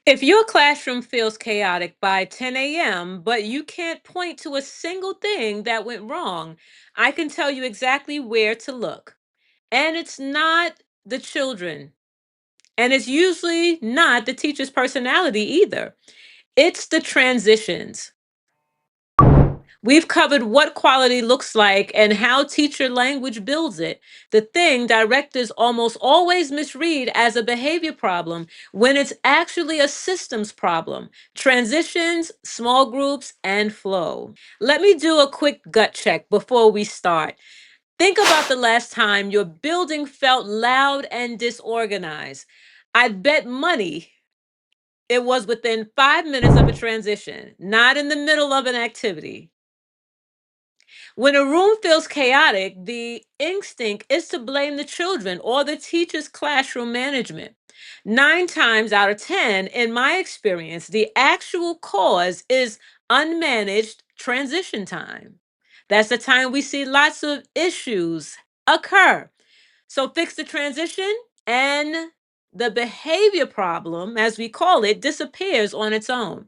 If your classroom feels chaotic by 10 a.m., but you can't point to a single thing that went wrong, I can tell you exactly where to look. And it's not the children, and it's usually not the teacher's personality either. It's the transitions. We've covered what quality looks like and how teacher language builds it. The thing directors almost always misread as a behavior problem when it's actually a systems problem. Transitions, small groups, and flow. Let me do a quick gut check before we start. Think about the last time your building felt loud and disorganized. I'd bet money it was within 5 minutes of a transition, not in the middle of an activity. When a room feels chaotic, the instinct is to blame the children or the teacher's classroom management. 9 times out of 10, in my experience, the actual cause is unmanaged transition time. That's the time we see lots of issues occur. So fix the transition, and the behavior problem, as we call it, disappears on its own.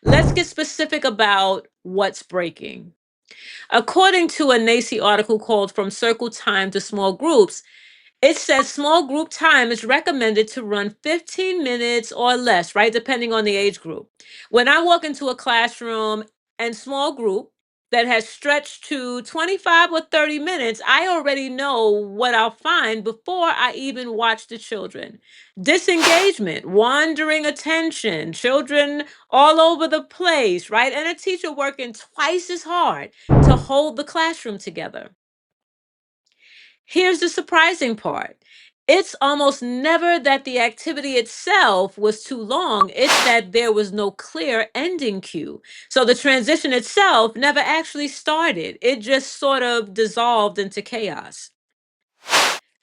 Let's get specific about what's breaking. According to a NACE article called From Circle Time to Small Groups, it says small group time is recommended to run 15 minutes or less, right? Depending on the age group. When I walk into a classroom and small group that has stretched to 25 or 30 minutes, I already know what I'll find before I even watch the children. Disengagement, wandering attention, children all over the place, right? And a teacher working twice as hard to hold the classroom together. Here's the surprising part. It's almost never that the activity itself was too long, it's that there was no clear ending cue. So the transition itself never actually started, it just sort of dissolved into chaos.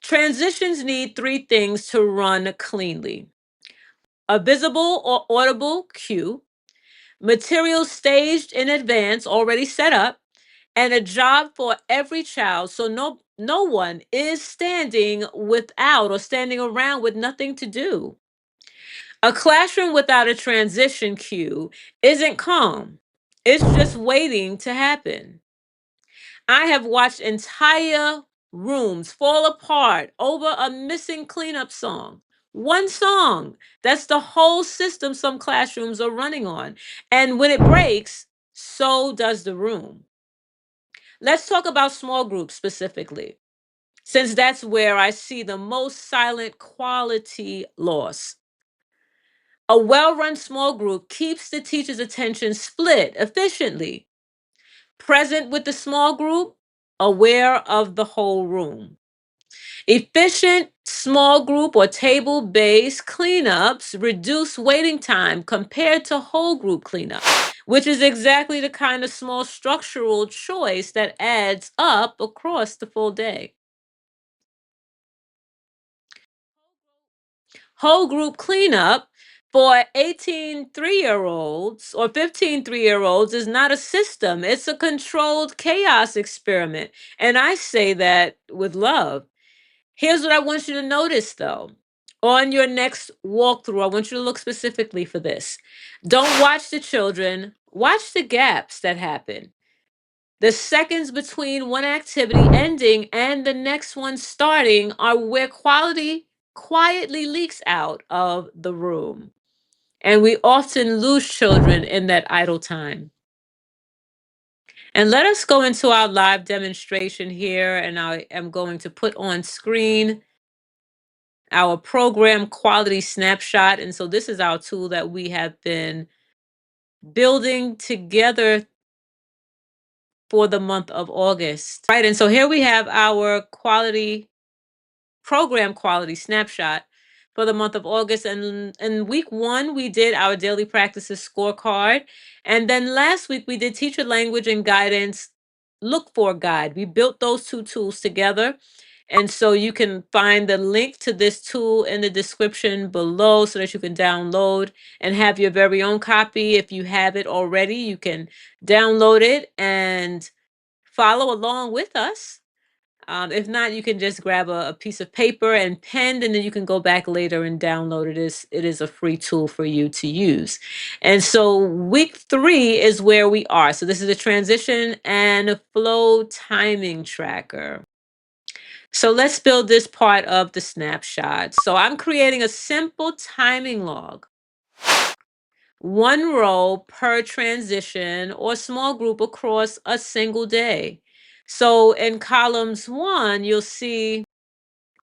Transitions need three things to run cleanly: a visible or audible cue, material staged in advance, already set up, and a job for every child, so no one is standing without or standing around with nothing to do. A classroom without a transition cue isn't calm. It's just waiting to happen. I have watched entire rooms fall apart over a missing cleanup song. One song. That's the whole system some classrooms are running on. And when it breaks, so does the room. Let's talk about small groups specifically, since that's where I see the most silent quality loss. A well run small group keeps the teacher's attention split efficiently, present with the small group, aware of the whole room. Efficient small group or table based cleanups reduce waiting time compared to whole group cleanup, which is exactly the kind of small structural choice that adds up across the full day. Whole group cleanup for 18 3-year olds or 15 3-year olds is not a system, it's a controlled chaos experiment. And I say that with love. Here's what I want you to notice though. On your next walkthrough, I want you to look specifically for this. Don't watch the children, watch the gaps that happen. The seconds between one activity ending and the next one starting are where quality quietly leaks out of the room. And we often lose children in that idle time. And let us go into our live demonstration here. And I am going to put on screen our program quality snapshot. And so this is our tool that we have been building together for the month of August. Right. And so here we have our program quality snapshot for the month of August. And in week one, we did our daily practices scorecard. And then last week, we did teacher language and guidance look for guide. We built those two tools together. And so you can find the link to this tool in the description below so that you can download and have your very own copy. If you have it already, you can download it and follow along with us. If not, you can just grab a piece of paper and pen, and then you can go back later and download it. It is a free tool for you to use. And so week 3 is where we are. So this is a transition and flow timing tracker. So let's build this part of the snapshot. So I'm creating a simple timing log, one row per transition or small group across a single day. So in columns 1, you'll see,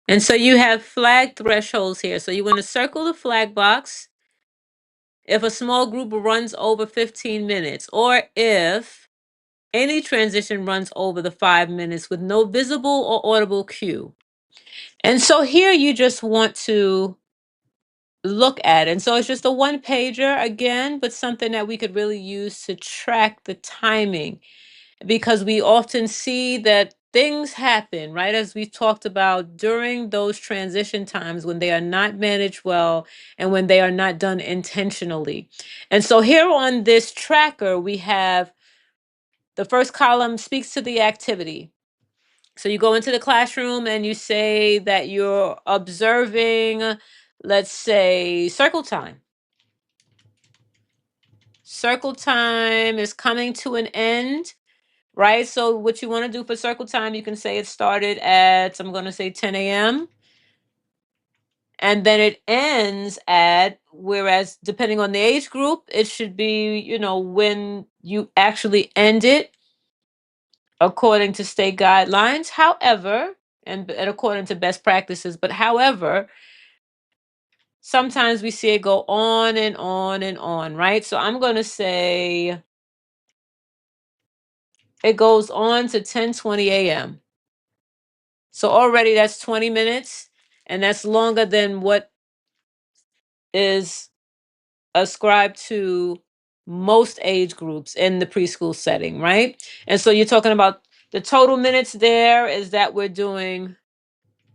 and so you have flag thresholds here. So you want to circle the flag box if a small group runs over 15 minutes, or if any transition runs over the 5 minutes with no visible or audible cue. And so here you just want to look at it. And so it's just a one pager again, but something that we could really use to track the timing, because we often see that things happen, right? As we talked about during those transition times when they are not managed well and when they are not done intentionally. And so here on this tracker, we have the first column speaks to the activity. So you go into the classroom and you say that you're observing, let's say, circle time. Circle time is coming to an end, right? So what you want to do for circle time, you can say it started at, I'm going to say 10 a.m. And then it ends at, whereas depending on the age group, it should be, when you actually end it according to state guidelines. However, and according to best practices, but however, sometimes we see it go on and on and on, right? So I'm going to say it goes on to 10:20 a.m. So already that's 20 minutes, and that's longer than what is ascribed to most age groups in the preschool setting, right? And so you're talking about the total minutes there is that we're doing,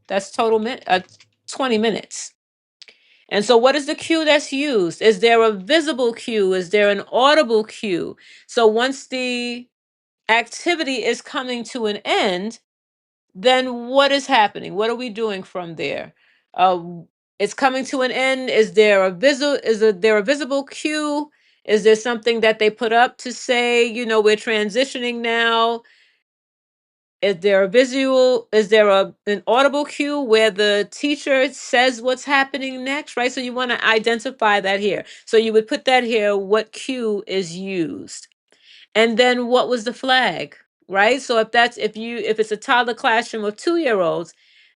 that's 20 minutes. And so what is the cue that's used? Is there a visible cue? Is there an audible cue? So once the activity is coming to an end, then what is happening? What are we doing from there? Uh, it's coming to an end. Is there a visible cue? Is there something that they put up to say, we're transitioning now? Is there an audible cue where the teacher says what's happening next, right? So you want to identify that here. So you would put that here, what cue is used. And then what was the flag, right? So if it's a toddler classroom of 2-year-olds,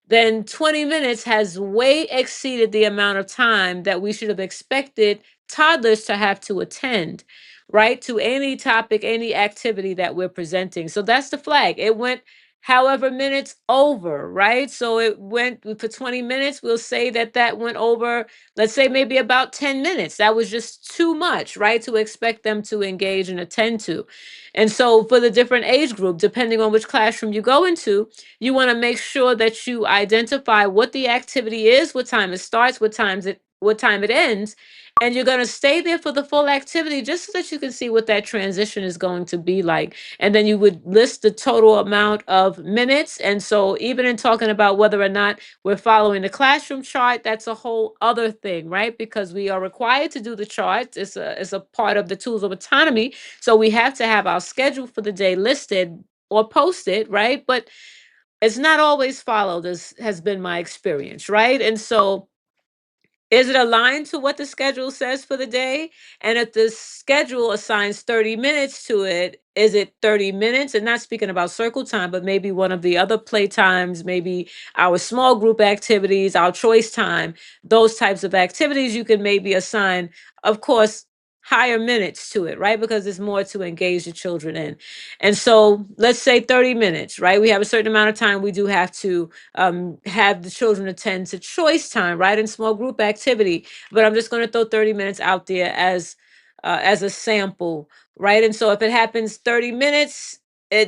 then 20 minutes has way exceeded the amount of time that we should have expected toddlers to have to attend, right? To any topic, any activity that we're presenting. So that's the flag. It went however minutes over, right? So it went for 20 minutes. We'll say that went over, let's say maybe about 10 minutes. That was just too much, right? To expect them to engage and attend to. And so for the different age group, depending on which classroom you go into, you want to make sure that you identify what the activity is, what time it starts, what time it ends, and you're going to stay there for the full activity just so that you can see what that transition is going to be like. And then you would list the total amount of minutes. And so even in talking about whether or not we're following the classroom chart, that's a whole other thing, right? Because we are required to do the charts. It's a part of the tools of autonomy. So we have to have our schedule for the day listed or posted, right? But it's not always followed, as has been my experience, right? And so is it aligned to what the schedule says for the day? And if the schedule assigns 30 minutes to it, is it 30 minutes? And not speaking about circle time, but maybe one of the other play times, maybe our small group activities, our choice time, those types of activities, you can maybe assign, of course, higher minutes to it, right? Because there's more to engage the children in. And so let's say 30 minutes, right? We have a certain amount of time we do have to have the children attend to choice time, right, in small group activity. But I'm just going to throw 30 minutes out there as a sample, right? And so if it happens 30 minutes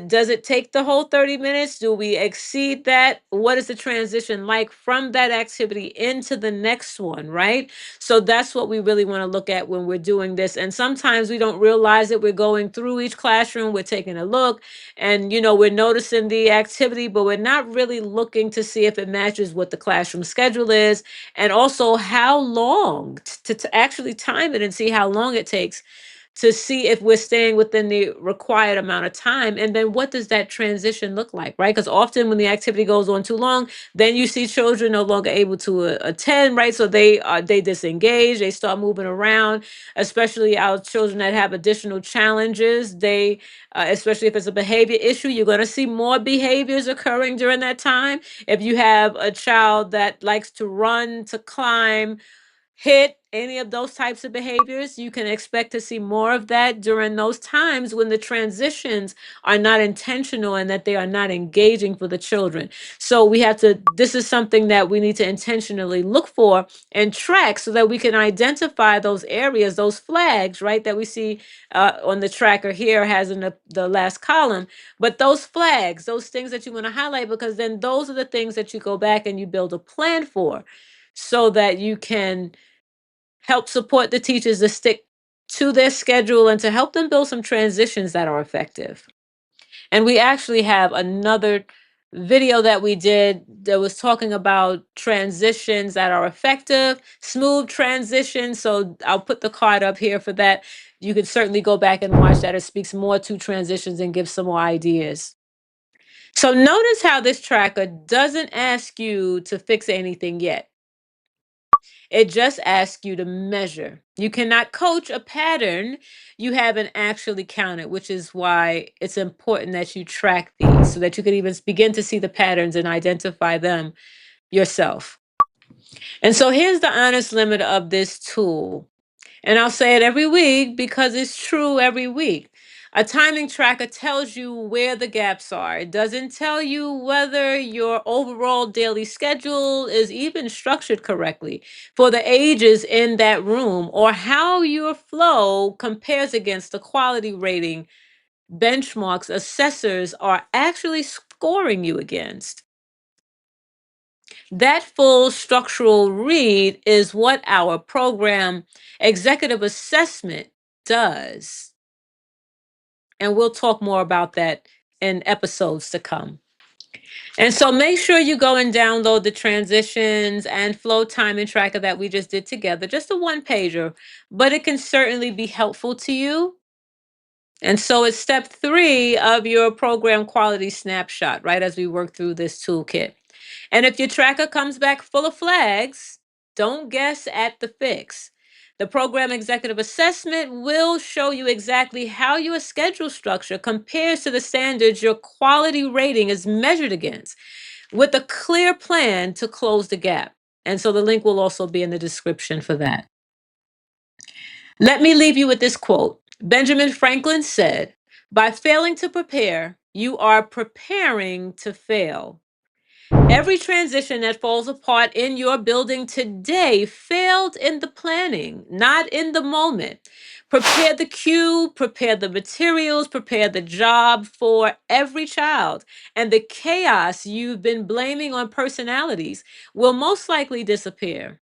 does it take the whole 30 minutes? Do we exceed that? What is the transition like from that activity into the next one, right? So that's what we really want to look at when we're doing this. And sometimes we don't realize it. We're going through each classroom, we're taking a look, and we're noticing the activity, but we're not really looking to see if it matches what the classroom schedule is, and also how long to actually time it and see how long it takes to see if we're staying within the required amount of time. And then what does that transition look like, right? Because often when the activity goes on too long, then you see children no longer able to attend, right? So they disengage, they start moving around, especially our children that have additional challenges. They especially if it's a behavior issue, you're going to see more behaviors occurring during that time. If you have a child that likes to run, to climb, hit, any of those types of behaviors, you can expect to see more of that during those times when the transitions are not intentional and that they are not engaging for the children. So this is something that we need to intentionally look for and track so that we can identify those areas, those flags, right, that we see on the tracker here, has in the last column. But those flags, those things that you want to highlight, because then those are the things that you go back and you build a plan for, so that you can help support the teachers to stick to their schedule and to help them build some transitions that are effective. And we actually have another video that we did that was talking about transitions that are effective, smooth transitions. So I'll put the card up here for that. You can certainly go back and watch that. It speaks more to transitions and gives some more ideas. So notice how this tracker doesn't ask you to fix anything yet. It just asks you to measure. You cannot coach a pattern you haven't actually counted, which is why it's important that you track these so that you can even begin to see the patterns and identify them yourself. And so here's the honest limit of this tool. And I'll say it every week because it's true every week. A timing tracker tells you where the gaps are. It doesn't tell you whether your overall daily schedule is even structured correctly for the ages in that room, or how your flow compares against the quality rating benchmarks assessors are actually scoring you against. That full structural read is what our program executive assessment does. And we'll talk more about that in episodes to come. And so make sure you go and download the transitions and flow timing tracker that we just did together, just a one pager, but it can certainly be helpful to you. And so it's step 3 of your program quality snapshot, right, as we work through this toolkit. And if your tracker comes back full of flags, don't guess at the fix. The program executive assessment will show you exactly how your schedule structure compares to the standards your quality rating is measured against, with a clear plan to close the gap. And so the link will also be in the description for that. Let me leave you with this quote. Benjamin Franklin said, "By failing to prepare, you are preparing to fail." Every transition that falls apart in your building today failed in the planning, not in the moment. Prepare the cue, prepare the materials, prepare the job for every child. And the chaos you've been blaming on personalities will most likely disappear.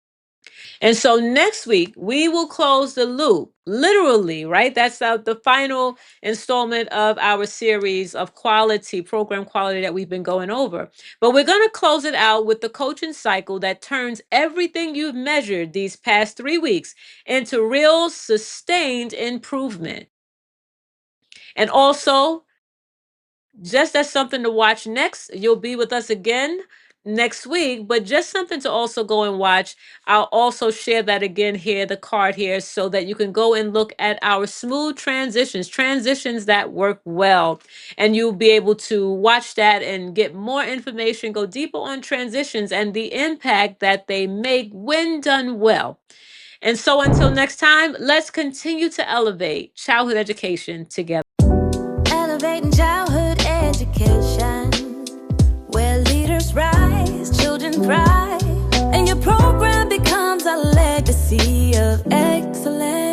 And so next week, we will close the loop, literally, right? That's the final installment of our series of quality, program quality that we've been going over. But we're going to close it out with the coaching cycle that turns everything you've measured these past 3 weeks into real sustained improvement. And also, just as something to watch next, you'll be with us again next week, but just something to also go and watch. I'll also share that again here, the card here, so that you can go and look at our smooth transitions that work well. And you'll be able to watch that and get more information, go deeper on transitions and the impact that they make when done well. And so until next time, let's continue to elevate childhood education together. Elevating childhood education, where leaders rise, children thrive, and your program becomes a legacy of excellence.